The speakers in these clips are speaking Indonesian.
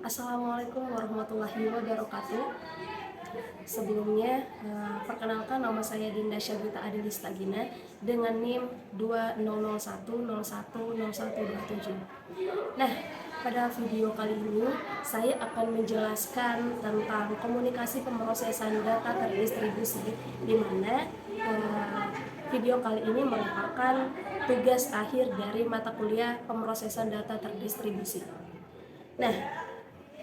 Assalamualaikum warahmatullahi wabarakatuh. Sebelumnya, perkenalkan nama saya Dinda Syagita Adelista Gina dengan NIM 2001010127. Nah, pada video kali ini saya akan menjelaskan tentang komunikasi pemrosesan data terdistribusi, di mana video kali ini merupakan tugas akhir dari mata kuliah pemrosesan data terdistribusi. Nah,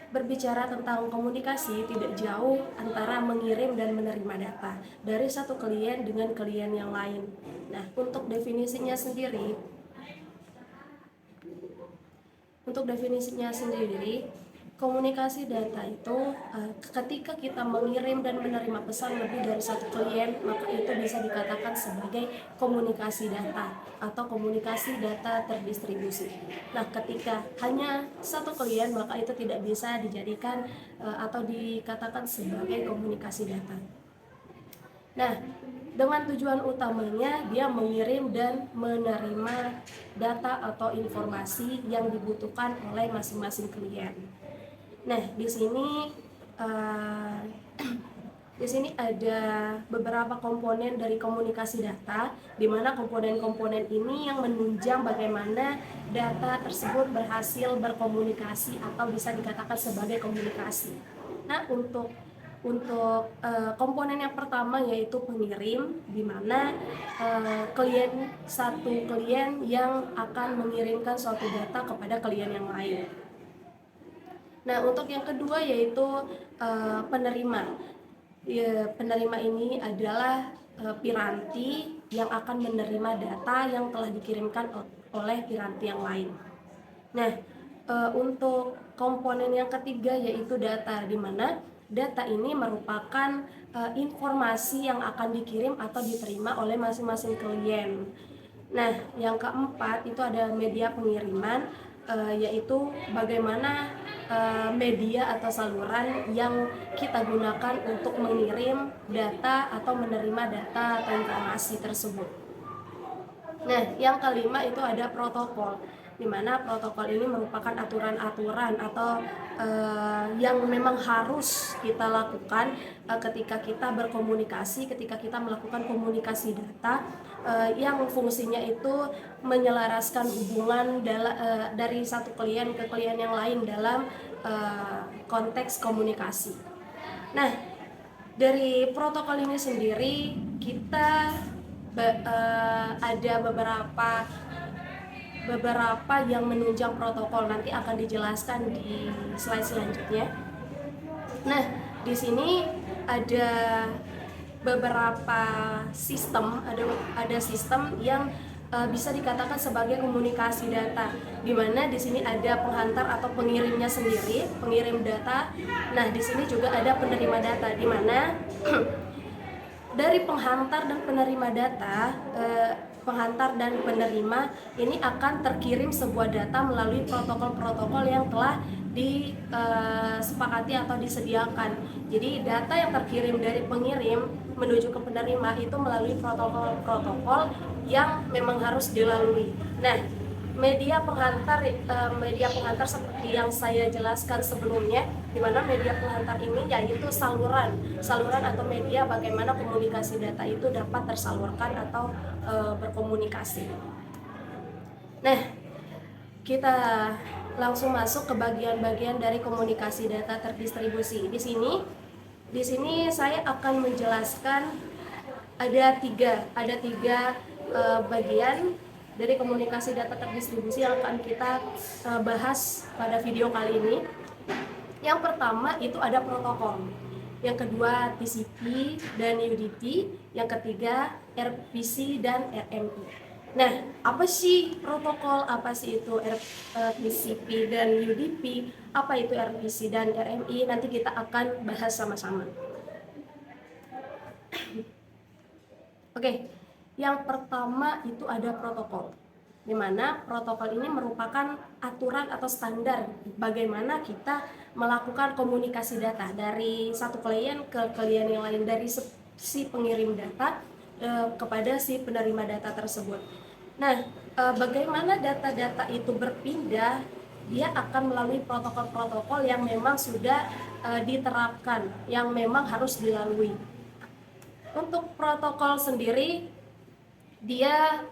berbicara tentang komunikasi, tidak jauh antara mengirim dan menerima data dari satu klien dengan klien yang lain. Nah, untuk definisinya sendiri, komunikasi data itu ketika kita mengirim dan menerima pesan lebih dari satu klien, maka itu bisa dikatakan sebagai komunikasi data atau komunikasi data terdistribusi. Nah, ketika hanya satu klien, maka itu tidak bisa dijadikan atau dikatakan sebagai komunikasi data. Nah, dengan tujuan utamanya dia mengirim dan menerima data atau informasi yang dibutuhkan oleh masing-masing klien. Nah, uh, di sini ada beberapa komponen dari komunikasi data, di mana komponen-komponen ini yang menunjang bagaimana data tersebut berhasil berkomunikasi atau bisa dikatakan sebagai komunikasi. Nah, untuk komponen yang pertama yaitu pengirim, di mana satu klien yang akan mengirimkan suatu data kepada klien yang lain. Nah, untuk yang kedua yaitu penerima. Ya, penerima ini adalah piranti yang akan menerima data yang telah dikirimkan oleh piranti yang lain. Nah, untuk komponen yang ketiga yaitu data, di mana data ini merupakan informasi yang akan dikirim atau diterima oleh masing-masing klien. Nah, yang keempat itu ada media pengiriman, yaitu bagaimana media atau saluran yang kita gunakan untuk mengirim data atau menerima data atau informasi tersebut. Nah, yang kelima itu ada protokol, di mana protokol ini merupakan aturan-aturan atau yang memang harus kita lakukan ketika kita berkomunikasi, ketika kita melakukan komunikasi data, yang fungsinya itu menyelaraskan hubungan dari satu klien ke klien yang lain dalam konteks komunikasi. Nah, dari protokol ini sendiri kita ada beberapa yang menunjang protokol, nanti akan dijelaskan di slide selanjutnya. Nah, di sini ada beberapa sistem, ada sistem yang bisa dikatakan sebagai komunikasi data, di mana di sini ada penghantar atau pengirimnya sendiri, pengirim data. Nah, di sini juga ada penerima data, di mana dari penghantar dan penerima data, penghantar dan penerima ini akan terkirim sebuah data melalui protokol-protokol yang telah disepakati atau disediakan. Jadi data yang terkirim dari pengirim menuju ke penerima itu melalui protokol-protokol yang memang harus dilalui. Nah, media penghantar seperti yang saya jelaskan sebelumnya, di mana media penghantar ini yaitu saluran atau media bagaimana komunikasi data itu dapat tersalurkan atau berkomunikasi. Nah, kita langsung masuk ke bagian-bagian dari komunikasi data terdistribusi. Di sini saya akan menjelaskan ada tiga bagian dari komunikasi data terdistribusi yang akan kita bahas pada video kali ini. Yang pertama itu ada protokol, yang kedua TCP dan UDP, yang ketiga RPC dan RMI. Nah, apa sih protokol, apa sih itu TCP dan UDP, apa itu RPC dan RMI, nanti kita akan bahas sama-sama. Oke, yang pertama itu ada protokol, di mana protokol ini merupakan aturan atau standar bagaimana kita melakukan komunikasi data dari satu klien ke klien yang lain, dari si pengirim data kepada si penerima data tersebut. Nah, bagaimana data-data itu berpindah dia akan melalui protokol-protokol yang memang sudah diterapkan, yang memang harus dilalui. Untuk protokol sendiri, dia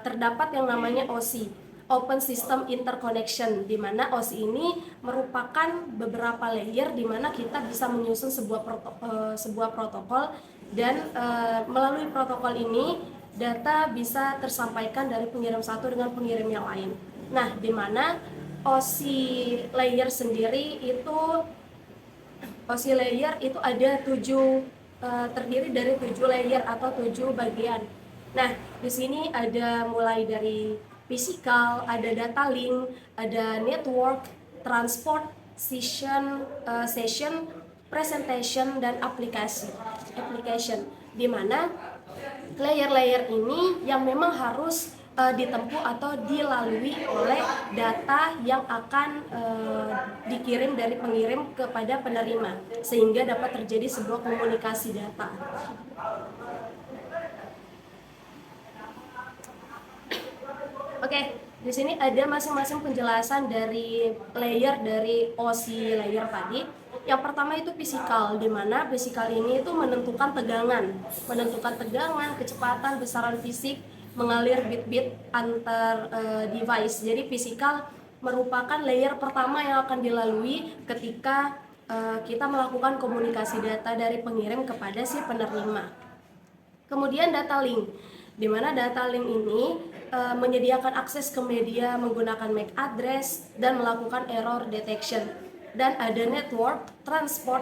terdapat yang namanya OSI, Open System Interconnection, di mana OSI ini merupakan beberapa layer di mana kita bisa menyusun sebuah protokol, dan melalui protokol ini data bisa tersampaikan dari pengirim satu dengan pengirim yang lain. Nah, di mana OSI layer sendiri itu ada terdiri dari 7 layer atau 7 bagian. Nah, di sini ada mulai dari physical, ada data link, ada network, transport, session, presentation, dan application, di mana layer-layer ini yang memang harus ditempuh atau dilalui oleh data yang akan dikirim dari pengirim kepada penerima, sehingga dapat terjadi sebuah komunikasi data. Oke, di sini ada masing-masing penjelasan dari layer dari OSI layer tadi. Yang pertama itu physical, di mana physical ini itu menentukan tegangan, kecepatan, besaran fisik, mengalir bit-bit antar device. Jadi physical merupakan layer pertama yang akan dilalui ketika kita melakukan komunikasi data dari pengirim kepada si penerima. Kemudian data link, di mana data link ini menyediakan akses ke media menggunakan MAC address dan melakukan error detection. Dan ada network, transport,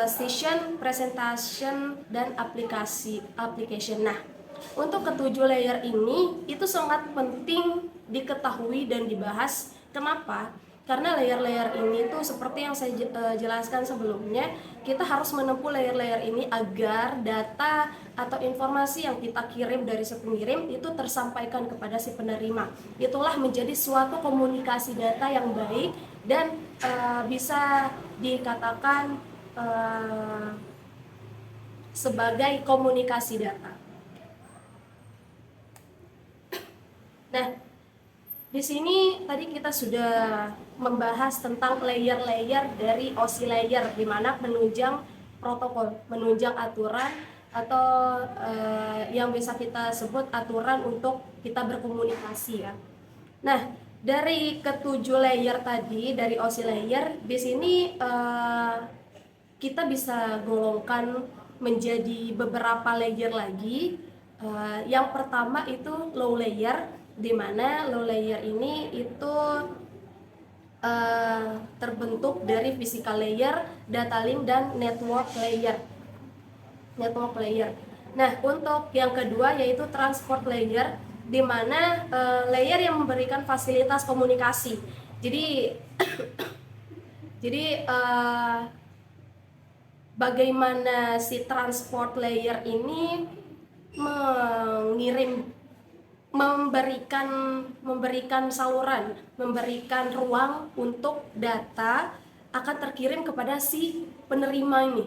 session, presentation, dan application. Nah, untuk ketujuh layer ini itu sangat penting diketahui dan dibahas. Kenapa? Karena layer-layer ini tuh seperti yang saya jelaskan sebelumnya, kita harus menempuh layer-layer ini agar data atau informasi yang kita kirim dari si pengirim itu tersampaikan kepada si penerima. Itulah menjadi suatu komunikasi data yang baik dan bisa dikatakan sebagai komunikasi data. Nah, di sini tadi kita sudah membahas tentang layer-layer dari OSI layer, di mana menunjang protokol, menunjang aturan atau yang bisa kita sebut aturan untuk kita berkomunikasi ya. Nah, dari ketujuh layer tadi dari OSI layer, di sini kita bisa golongkan menjadi beberapa layer lagi. Yang pertama itu low layer, di mana low layer ini itu terbentuk dari physical layer, data link, dan network layer. Nah, untuk yang kedua yaitu transport layer, di mana layer yang memberikan fasilitas komunikasi. Jadi bagaimana si transport layer ini memberikan saluran, memberikan ruang untuk data akan terkirim kepada si penerima ini.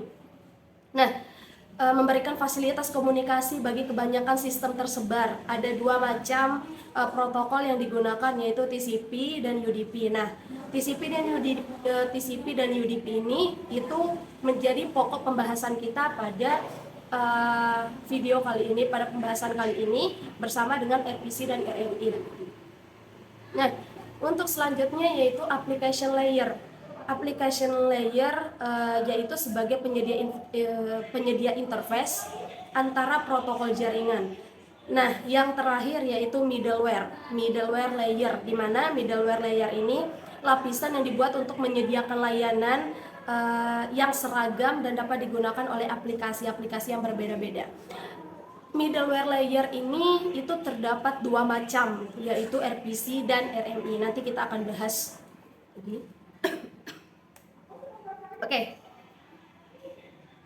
Nah, memberikan fasilitas komunikasi bagi kebanyakan sistem tersebar. Ada dua macam protokol yang digunakan, yaitu TCP dan UDP. Nah, TCP dan UDP ini itu menjadi pokok pembahasan kita pada video kali ini, pada pembahasan kali ini bersama dengan RPC dan RMI. Nah, untuk selanjutnya yaitu application layer. Application layer yaitu sebagai penyedia interface antara protokol jaringan. Nah, yang terakhir yaitu middleware layer, di mana middleware layer ini lapisan yang dibuat untuk menyediakan layanan yang seragam dan dapat digunakan oleh aplikasi-aplikasi yang berbeda-beda. Middleware layer ini itu terdapat dua macam, yaitu RPC dan RMI. Nanti kita akan bahas. Oke.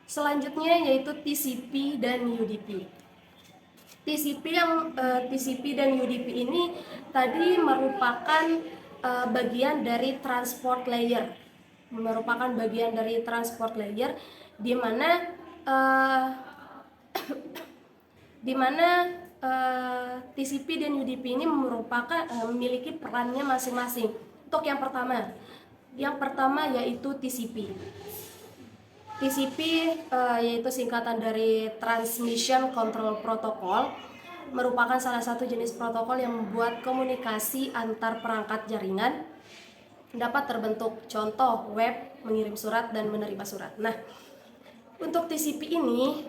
Selanjutnya yaitu TCP dan UDP. TCP dan UDP ini tadi merupakan bagian dari transport layer. Di mana TCP dan UDP ini memiliki perannya masing-masing. Untuk yang pertama yaitu TCP. TCP yaitu singkatan dari Transmission Control Protocol, merupakan salah satu jenis protokol yang membuat komunikasi antar perangkat jaringan dapat terbentuk. Contoh, web, mengirim surat, dan menerima surat. Nah, untuk TCP ini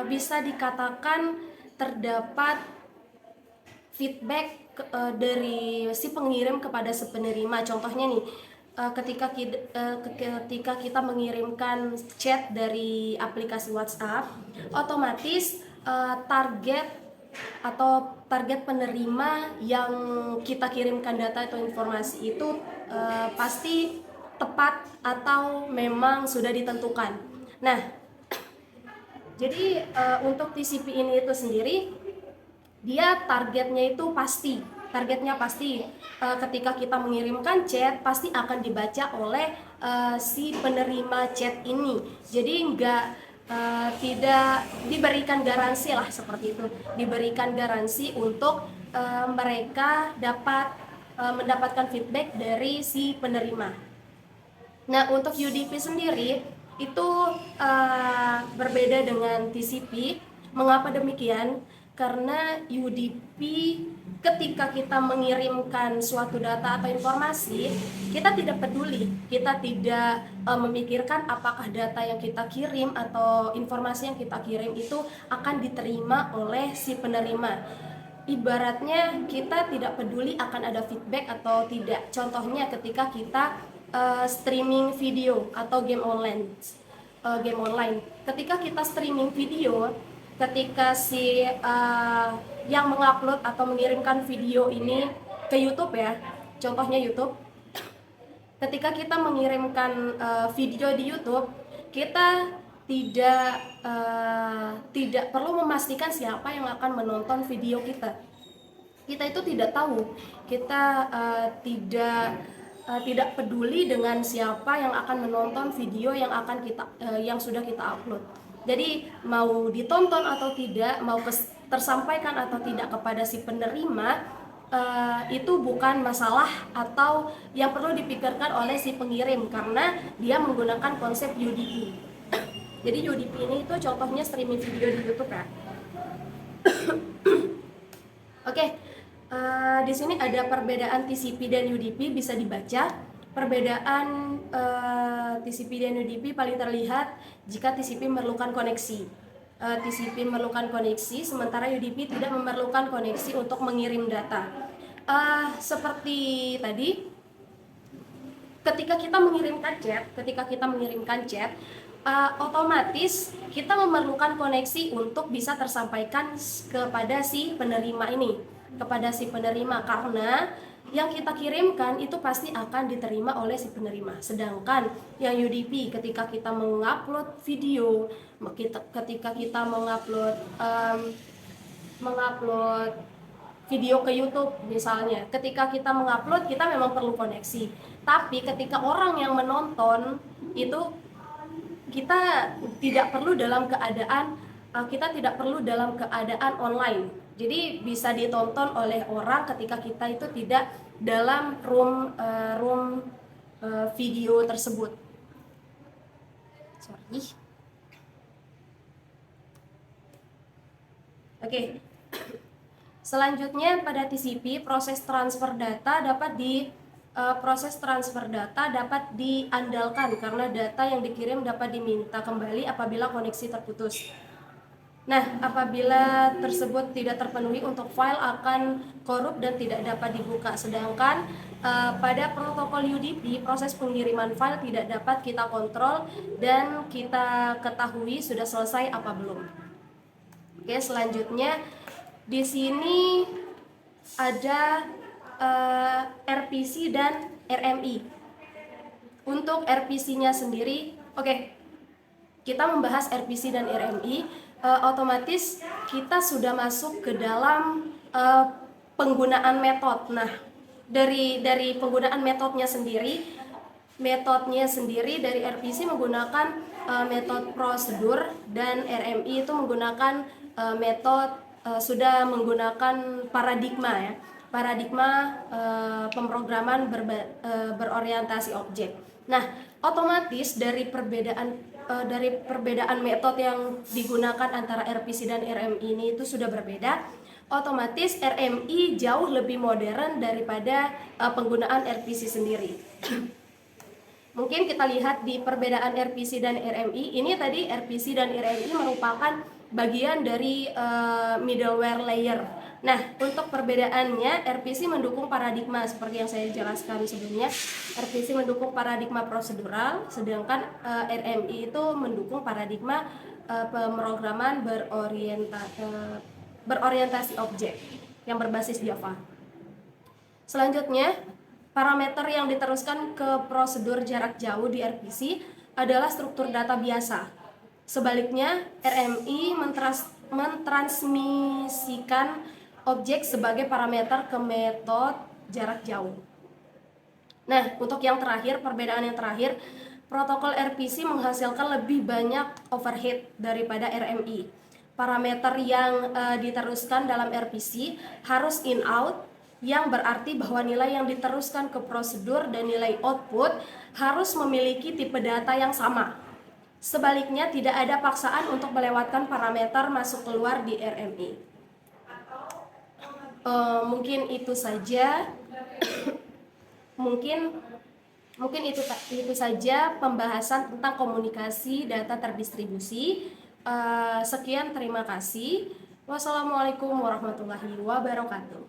bisa dikatakan terdapat feedback dari si pengirim kepada si penerima. Contohnya nih, ketika kita mengirimkan chat dari aplikasi WhatsApp, otomatis target penerima yang kita kirimkan data atau informasi itu pasti tepat atau memang sudah ditentukan. Nah, jadi untuk TCP ini itu sendiri, dia targetnya pasti. Ketika kita mengirimkan chat, pasti akan dibaca oleh si penerima chat ini. Jadi tidak diberikan garansi lah, seperti itu. Diberikan garansi untuk mereka dapat mendapatkan feedback dari si penerima. Nah, untuk UDP sendiri itu berbeda dengan TCP. Mengapa demikian? Karena UDP ketika kita mengirimkan suatu data atau informasi, kita tidak peduli, kita tidak memikirkan apakah data yang kita kirim atau informasi yang kita kirim itu akan diterima oleh si penerima. Ibaratnya kita tidak peduli akan ada feedback atau tidak. Contohnya ketika kita streaming video atau game online. Ketika kita streaming video, ketika si yang mengupload atau mengirimkan video ini ke YouTube ya, contohnya YouTube. Ketika kita mengirimkan video di YouTube, kita tidak perlu memastikan siapa yang akan menonton video kita. Kita itu tidak tahu, kita tidak peduli dengan siapa yang akan menonton video yang sudah kita upload. Jadi mau ditonton atau tidak, mau tersampaikan atau tidak kepada si penerima, itu bukan masalah atau yang perlu dipikirkan oleh si pengirim, karena dia menggunakan konsep UDP. Jadi UDP ini itu contohnya streaming video di YouTube ya. Oke, di sini ada perbedaan TCP dan UDP, bisa dibaca. Perbedaan TCP dan UDP paling terlihat jika TCP memerlukan koneksi. TCP memerlukan koneksi, sementara UDP tidak memerlukan koneksi untuk mengirim data. Seperti tadi, ketika kita mengirimkan chat, otomatis kita memerlukan koneksi untuk bisa tersampaikan kepada si penerima karena yang kita kirimkan itu pasti akan diterima oleh si penerima. Sedangkan yang UDP, ketika kita mengupload video, ketika kita mengupload video ke YouTube misalnya, ketika kita mengupload kita memang perlu koneksi. Tapi ketika orang yang menonton itu kita tidak perlu dalam keadaan online. Jadi bisa ditonton oleh orang ketika kita itu tidak dalam room video tersebut. Oke. Selanjutnya pada TCP, proses transfer data dapat diandalkan karena data yang dikirim dapat diminta kembali apabila koneksi terputus. Nah, apabila tersebut tidak terpenuhi, untuk file akan korup dan tidak dapat dibuka. Sedangkan pada protokol UDP, proses pengiriman file tidak dapat kita kontrol dan kita ketahui sudah selesai apa belum. Oke, selanjutnya di sini ada RPC dan RMI. Untuk RPC-nya sendiri, kita membahas RPC dan RMI. Otomatis kita sudah masuk ke dalam penggunaan metode. Nah, dari penggunaan metodenya sendiri dari RPC menggunakan metode prosedur dan RMI itu menggunakan metode sudah menggunakan paradigma ya, paradigma pemrograman berorientasi objek. Nah, otomatis dari perbedaan metode yang digunakan antara RPC dan RMI ini itu sudah berbeda. Otomatis RMI jauh lebih modern daripada penggunaan RPC sendiri. Mungkin kita lihat di perbedaan RPC dan RMI. Ini tadi RPC dan RMI merupakan bagian dari middleware layer. Nah, untuk perbedaannya, RPC mendukung paradigma seperti yang saya jelaskan sebelumnya. RPC mendukung paradigma prosedural, sedangkan RMI itu mendukung paradigma pemrograman berorientasi objek yang berbasis Java. Selanjutnya, parameter yang diteruskan ke prosedur jarak jauh di RPC adalah struktur data biasa. Sebaliknya, RMI mentransmisikan objek sebagai parameter ke metode jarak jauh. Nah, untuk yang terakhir, perbedaan yang terakhir, protokol RPC menghasilkan lebih banyak overhead daripada RMI. Parameter yang diteruskan dalam RPC harus in-out, yang berarti bahwa nilai yang diteruskan ke prosedur dan nilai output harus memiliki tipe data yang sama. Sebaliknya, tidak ada paksaan untuk melewatkan parameter masuk keluar di RMI. Mungkin itu saja. mungkin itu saja pembahasan tentang komunikasi data terdistribusi. Sekian, terima kasih. Wassalamualaikum warahmatullahi wabarakatuh.